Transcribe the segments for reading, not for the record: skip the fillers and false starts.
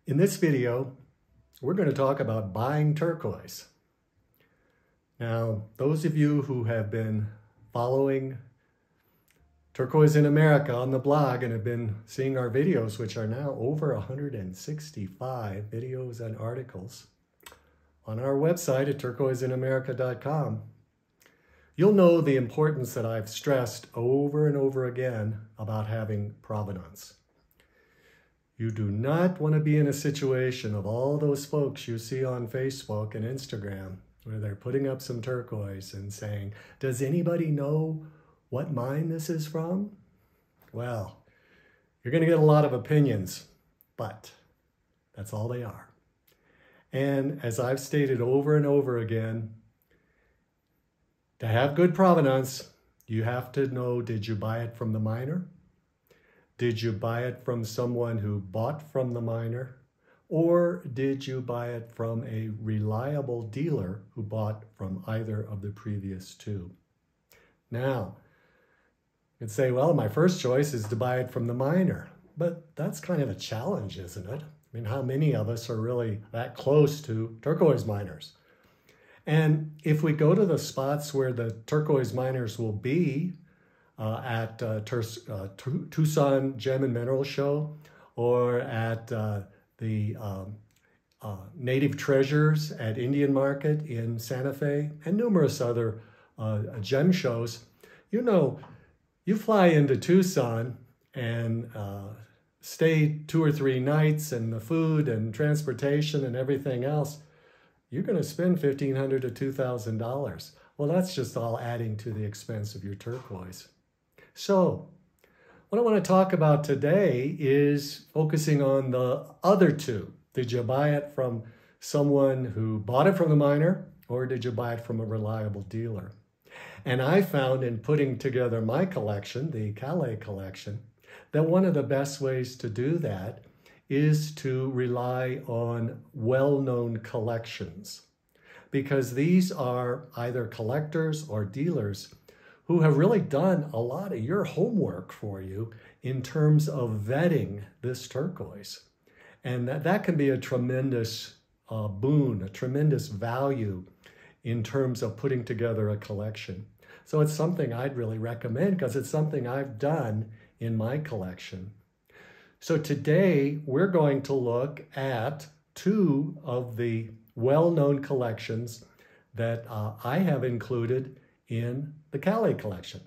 In this video, we're going to talk about buying turquoise. Now, those of you who have been following Turquoise in America on the blog and have been seeing our videos, which are now over 165 videos and articles on our website at turquoiseinamerica.com, you'll know the importance that I've stressed over and over again about having provenance. You do not want to be in a situation of all those folks you see on Facebook and Instagram where they're putting up some turquoise and saying, does anybody know what mine this is from? Well, you're going to get a lot of opinions, but that's all they are. And as I've stated over and over again, to have good provenance, you have to know, did you buy it from the miner? Did you buy it from someone who bought from the miner? Or did you buy it from a reliable dealer who bought from either of the previous two? Now, you could say, well, my first choice is to buy it from the miner. But that's kind of a challenge, isn't it? I mean, how many of us are really that close to turquoise miners? And if we go to the spots where the turquoise miners will be, at Tucson Gem and Mineral Show, or at the Native Treasures at Indian Market in Santa Fe, and numerous other gem shows, you know, you fly into Tucson and stay 2 or 3 nights, and the food and transportation and everything else, you're going to spend $1,500 to $2,000. Well, that's just all adding to the expense of your turquoise. So, what I want to talk about today is focusing on the other two. Did you buy it from someone who bought it from the miner, or did you buy it from a reliable dealer? And I found in putting together my collection, the Calais collection, that one of the best ways to do that is to rely on well-known collections, because these are either collectors or dealers who have really done a lot of your homework for you in terms of vetting this turquoise. And that can be a tremendous boon, a tremendous value in terms of putting together a collection. So it's something I'd really recommend because it's something I've done in my collection. So today we're going to look at 2 of the well-known collections that I have included in the Calais collection.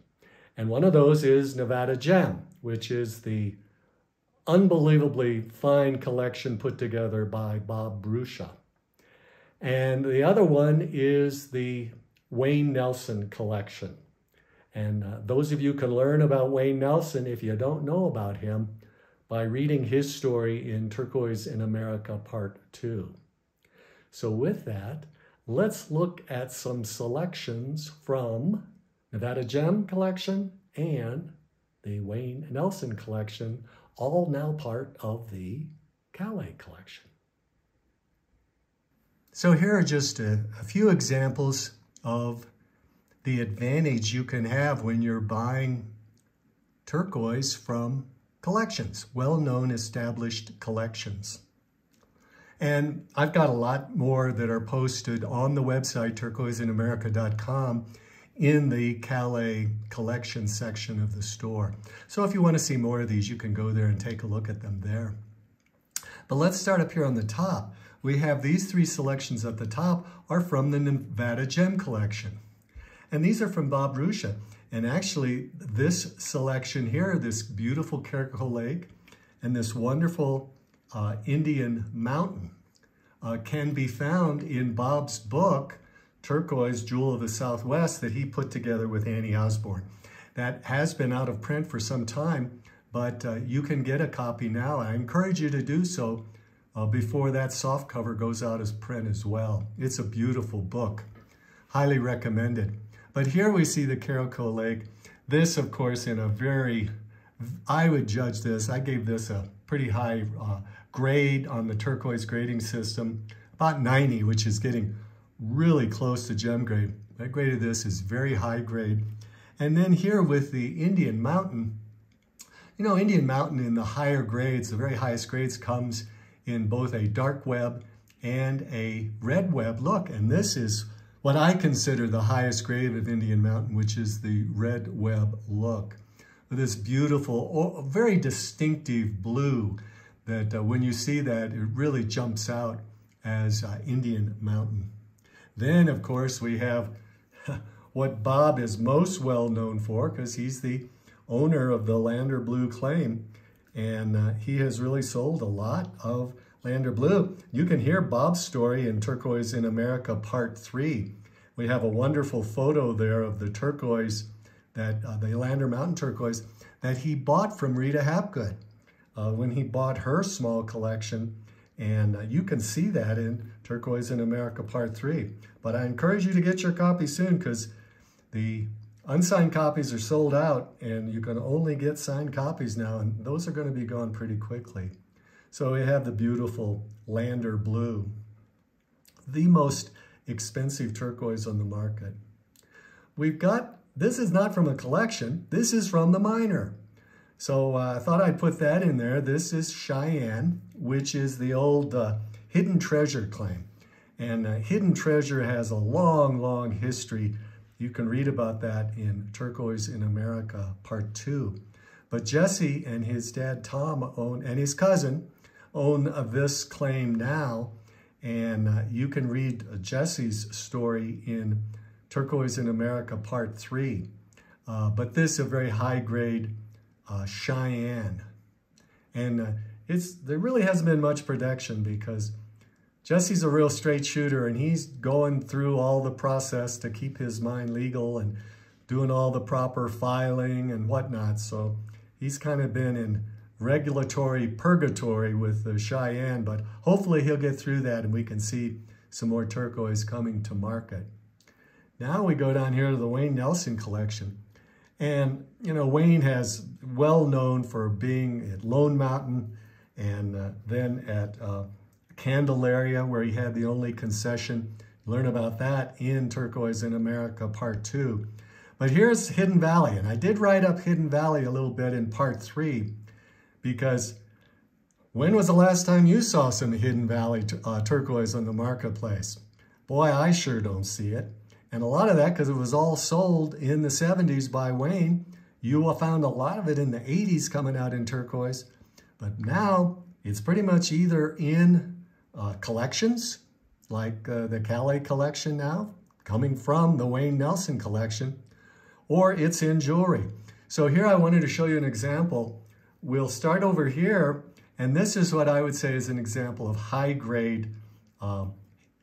And one of those is Nevada Gem, which is the unbelievably fine collection put together by Bob Bruscia. And the other one is the Wayne Nelson collection. And those of you can learn about Wayne Nelson, if you don't know about him, by reading his story in Turquoise in America Part 2. So with that, let's look at some selections from Nevada Gem collection and the Wayne Nelson collection, all now part of the Calais collection. So here are just a few examples of the advantage you can have when you're buying turquoise from collections, well-known established collections. And I've got a lot more that are posted on the website, turquoiseinamerica.com, in the Calais collection section of the store. So if you want to see more of these, you can go there and take a look at them there. But let's start up here on the top. We have these 3 selections at the top are from the Nevada Gem collection. And these are from Bob Bruscia. And actually, this selection here, this beautiful Caracol Lake and this wonderful Indian mountain can be found in Bob's book, Turquoise, Jewel of the Southwest, that he put together with Annie Osborne. That has been out of print for some time, but you can get a copy now. I encourage you to do so before that soft cover goes out as print as well. It's a beautiful book, highly recommended. But here we see the Caracol Lake. This, of course, in a very, I would judge this, I gave this a pretty high grade on the turquoise grading system, about 90, which is getting really close to gem grade. I graded this as very high grade. And then here with the Indian Mountain, you know, Indian Mountain in the higher grades, the very highest grades, comes in both a dark web and a red web look. And this is what I consider the highest grade of Indian Mountain, which is the red web look. With this beautiful, very distinctive blue that when you see that, it really jumps out as Indian Mountain. Then, of course, we have what Bob is most well known for, because he's the owner of the Lander Blue claim, and he has really sold a lot of Lander Blue. You can hear Bob's story in Turquoise in America Part 3. We have a wonderful photo there of the turquoise, that the Lander Mountain turquoise, that he bought from Rita Hapgood when he bought her small collection. And you can see that in Turquoise in America Part 3. But I encourage you to get your copy soon, because the unsigned copies are sold out, and you can only get signed copies now, and those are going to be gone pretty quickly. So we have the beautiful Lander Blue, the most expensive turquoise on the market. We've got, this is not from a collection, this is from the miner. So I thought I'd put that in there. This is Cheyenne, which is the old Hidden Treasure claim. And Hidden Treasure has a long, long history. You can read about that in Turquoise in America Part 2. But Jesse and his dad Tom own, and his cousin own this claim now. And you can read Jesse's story in Turquoise in America Part 3. But this is a very high grade Cheyenne. And there really hasn't been much production, because Jesse's a real straight shooter, and he's going through all the process to keep his mine legal and doing all the proper filing and whatnot. So he's kind of been in regulatory purgatory with the Cheyenne, but hopefully he'll get through that and we can see some more turquoise coming to market. Now we go down here to the Wayne Nelson collection. And, you know, Wayne has well known for being at Lone Mountain and then at Candelaria, where he had the only concession. Learn about that in Turquoise in America Part 2. But here's Hidden Valley, and I did write up Hidden Valley a little bit in Part 3, because when was the last time you saw some Hidden Valley turquoise on the marketplace? Boy, I sure don't see it. And a lot of that, because it was all sold in the 70s by Wayne. You found a lot of it in the 80s coming out in turquoise. But now it's pretty much either in collections, like the Calais collection now, coming from the Wayne Nelson collection, or it's in jewelry. So here I wanted to show you an example. We'll start over here, and this is what I would say is an example of high-grade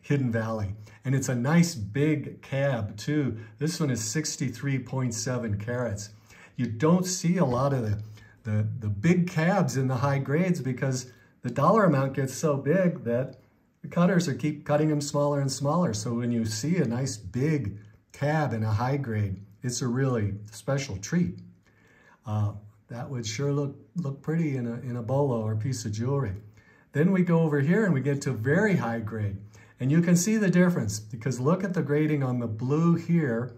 Hidden Valley. And it's a nice big cab too. This one is 63.7 carats. You don't see a lot of the big cabs in the high grades, because the dollar amount gets so big that the cutters keep cutting them smaller and smaller. So when you see a nice big cab in a high grade, it's a really special treat. That would sure look pretty in a bolo or piece of jewelry. Then we go over here and we get to very high grade. And you can see the difference, because look at the grading on the blue here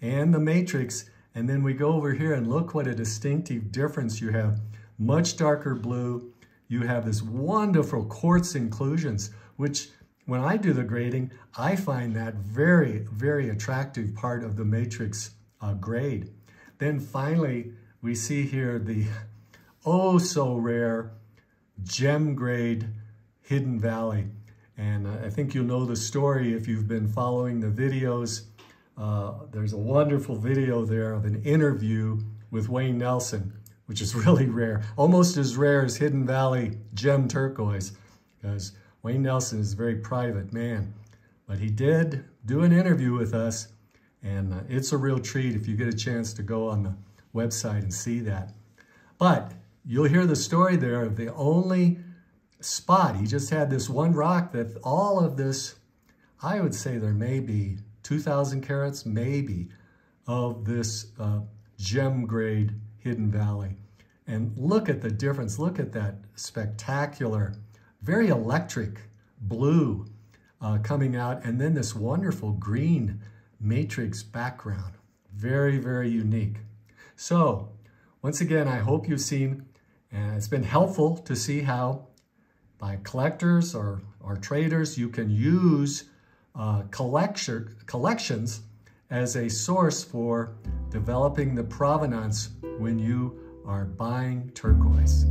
and the matrix. And then we go over here and look what a distinctive difference you have. Much darker blue. You have this wonderful quartz inclusions, which when I do the grading, I find that very, very attractive part of the matrix grade. Then finally, we see here the oh so rare gem grade Hidden Valley. And I think you'll know the story if you've been following the videos. There's a wonderful video there of an interview with Wayne Nelson, which is really rare, almost as rare as Hidden Valley gem turquoise, because Wayne Nelson is a very private man. But he did do an interview with us, and it's a real treat if you get a chance to go on the website and see that. But you'll hear the story there of the only spot. He just had this one rock that all of this, I would say there may be 2,000 carats, maybe, of this gem grade Hidden Valley. And look at the difference. Look at that spectacular, very electric blue coming out, and then this wonderful green matrix background. Very, very unique. So once again, I hope you've seen, and it's been helpful to see how by collectors or traders. You can use collections as a source for developing the provenance when you are buying turquoise.